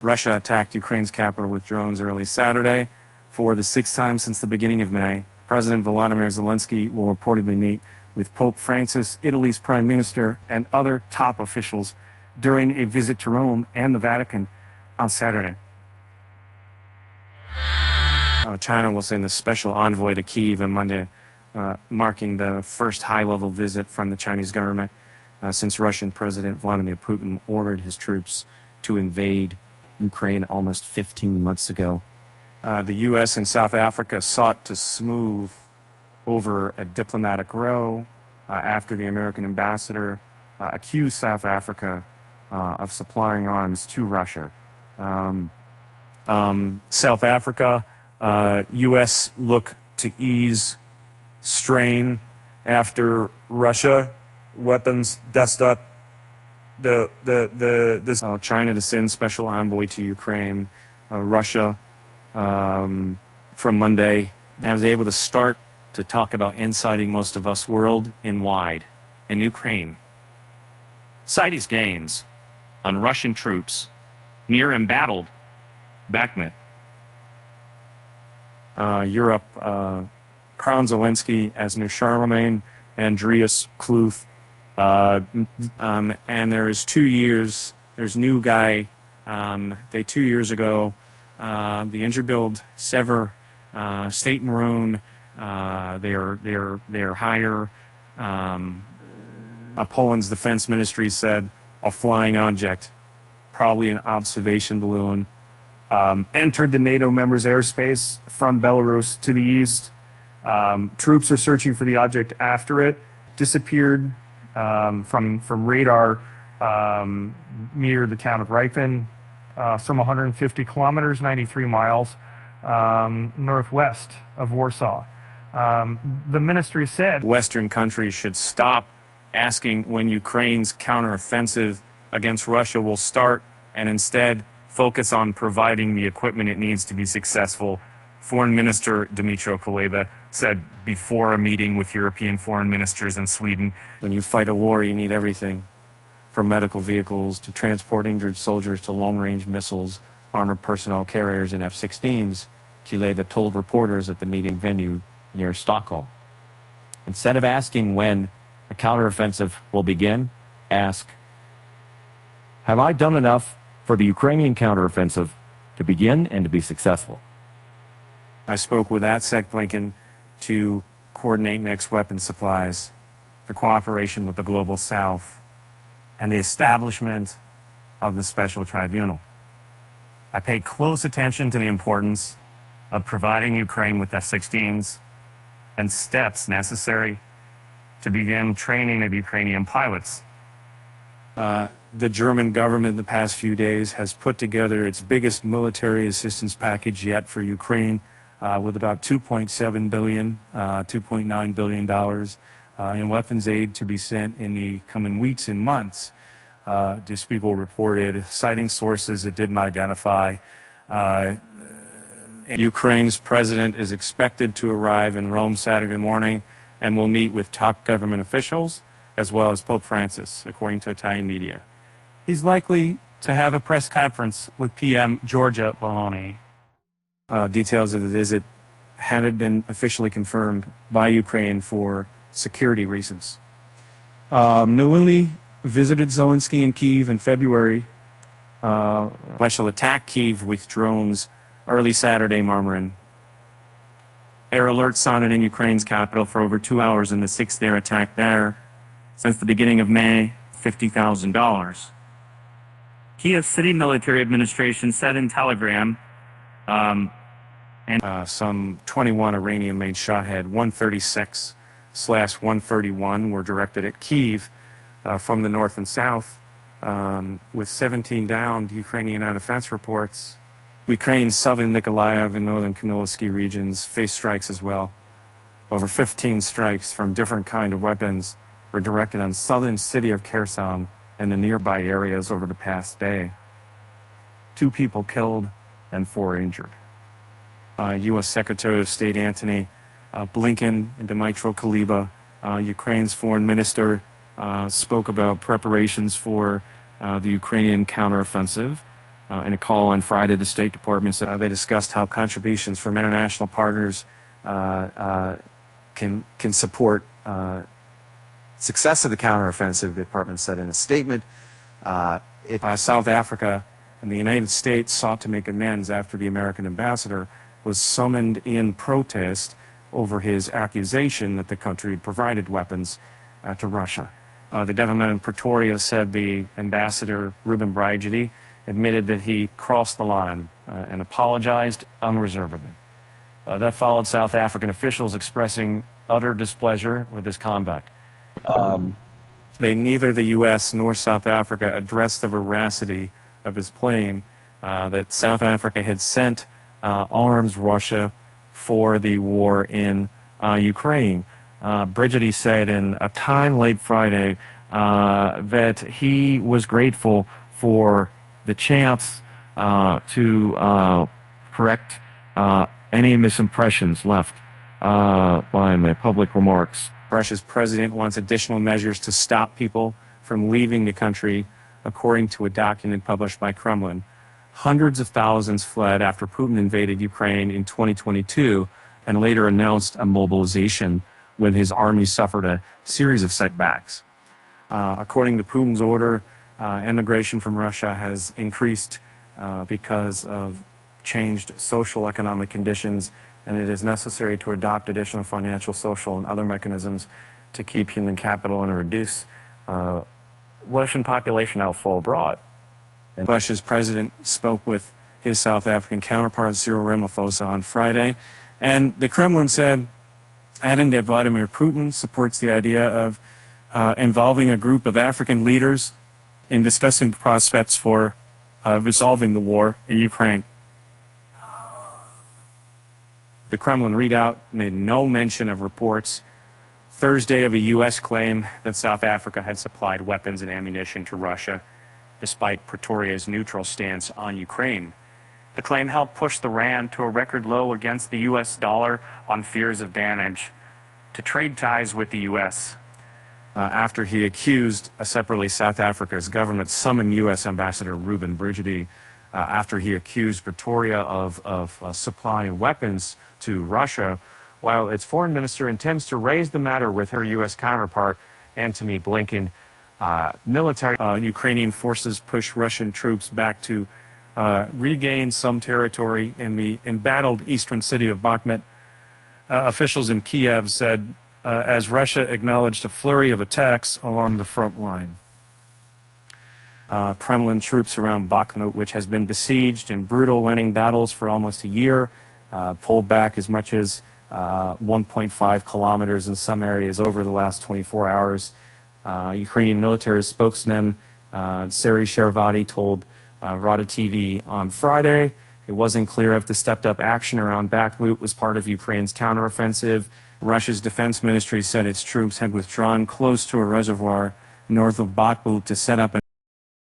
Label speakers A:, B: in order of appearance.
A: Russia attacked Ukraine's capital with drones early Saturday for the sixth time since the beginning of May. President Volodymyr Zelenskiy will reportedly meet with Pope Francis, Italy's prime minister, and other top officials during a visit to Rome and the Vatican on Saturday. China will send a special envoy to Kyiv on Monday, marking the first high-level visit from the Chinese government since Russian President Vladimir Putin ordered his troops to invade Ukraine almost 15 months ago. The U.S. and South Africa sought to smooth over a diplomatic row after the American ambassador accused South Africa of supplying arms to Russia. South Africa, U.S. look to ease strain after Russia weapons dust up China to send special envoy to Ukraine. Russia from Monday, I was able to start to talk about inciting most of us world and wide in Ukraine. Cite his gains on Russian troops near embattled Bakhmut. Europe crowned Zelenskiy as new Charlemagne, Andreas Kluth, and there's 2 years, there's new guy, 2 years ago, the injured build, Sever, State and Maroon, they're higher. Poland's defense ministry said a flying object, probably an observation balloon, entered the NATO members' airspace from Belarus to the east. Troops are searching for the object after it disappeared from radar near the town of Ripon, some 150 kilometers, 93 miles northwest of Warsaw. The ministry said Western countries should stop asking when Ukraine's counteroffensive against Russia will start and instead focus on providing the equipment it needs to be successful. Foreign Minister Dmytro Kuleba said before a meeting with European foreign ministers in Sweden, when you fight a war, you need everything from medical vehicles to transport injured soldiers to long-range missiles, armored personnel carriers, and F-16s, Kuleba told reporters at the meeting venue near Stockholm. Instead of asking when a counteroffensive will begin, ask, have I done enough for the Ukrainian counteroffensive to begin and to be successful? I spoke with ATSEC Blinken to coordinate next weapon supplies, the cooperation with the Global South, and the establishment of the Special Tribunal. I paid close attention to the importance of providing Ukraine with F-16s and steps necessary to begin training of Ukrainian pilots. The German government in the past few days has put together its biggest military assistance package yet for Ukraine, with about $2.7 billion, $2.9 billion in weapons aid to be sent in the coming weeks and months. These people reported, citing sources it didn't identify. Ukraine's president is expected to arrive in Rome Saturday morning and will meet with top government officials as well as Pope Francis, according to Italian media. He's likely to have a press conference with PM Giorgia Meloni. Details of the visit hadn't been officially confirmed by Ukraine for security reasons. Meloni visited Zelenskiy in Kyiv in February. Russia attacked Kyiv with drones early Saturday, murmuring. Air alerts sounded in Ukraine's capital for over 2 hours in the sixth air attack there. Since the beginning of May, $50,000. Kyiv City Military Administration said in Telegram, some 21 Iranian-made Shahed 136/131 were directed at Kyiv from the north and south, with 17 downed. Ukrainian air defense reports. Ukraine's southern Nikolaev and northern Kamilovsky regions faced strikes as well. Over 15 strikes from different kind of weapons were directed on southern city of Kherson and the nearby areas over the past day. 2 people killed and 4 injured. U.S. Secretary of State Antony Blinken and Dmytro Kuleba, Ukraine's foreign minister, spoke about preparations for the Ukrainian counteroffensive.
B: In a call on Friday, the State Department said
A: They discussed how contributions from international partners can support success of the counteroffensive. The department said in a statement. South Africa and the United States sought to make amends after the American ambassador was summoned in protest over his accusation that the country had provided weapons to Russia. The government in Pretoria said the ambassador, Ruben Brigidi, admitted that he crossed the line and apologized unreservedly. That followed South African officials expressing utter displeasure with his conduct. Neither the U.S. nor South Africa addressed the veracity of his claim that South Africa had sent arms Russia for the war in Ukraine. Brigidi said in a time late Friday that he was grateful for the chance to correct any misimpressions left by my public remarks. Russia's president wants additional measures to stop people from leaving the country, according to a document published by Kremlin. Hundreds of thousands fled after Putin invaded Ukraine in 2022 and later announced a mobilization when his army suffered a series of setbacks. According to Putin's order, immigration from Russia has increased because of changed social economic conditions, and it is necessary to adopt additional financial, social, and other mechanisms to keep human capital and reduce Russian population outflow abroad. And Russia's president spoke with his South African counterpart, Cyril Ramaphosa, on Friday, and the Kremlin said, adding that Vladimir Putin supports the idea of involving a group of African leaders in discussing prospects for resolving the war in Ukraine. The Kremlin readout made no mention of reports Thursday of a U.S. claim that South Africa had supplied weapons and ammunition to Russia, despite Pretoria's neutral stance on Ukraine. The claim helped push the rand to a record low against the U.S. dollar on fears of damage to trade ties with the U.S. After he accused, separately, South Africa's government summoned U.S. Ambassador Ruben Brigidi after he accused Pretoria of supplying weapons to Russia, while its foreign minister intends to raise the matter with her U.S. counterpart, Antony Blinken. Ukrainian forces push Russian troops back to regain some territory in the embattled eastern city of Bakhmut. Officials in Kiev said as Russia acknowledged a flurry of attacks along the front line. Kremlin troops around Bakhmut, which has been besieged in brutal winning battles for almost a year, pulled back as much as 1.5 kilometers in some areas over the last 24 hours. Ukrainian military spokesman Seri Shervati told Rada TV on Friday it wasn't clear if the stepped-up action around Bakhmut was part of Ukraine's counteroffensive. Russia's defense ministry said its troops had withdrawn close to a reservoir north of Bakhmut to set up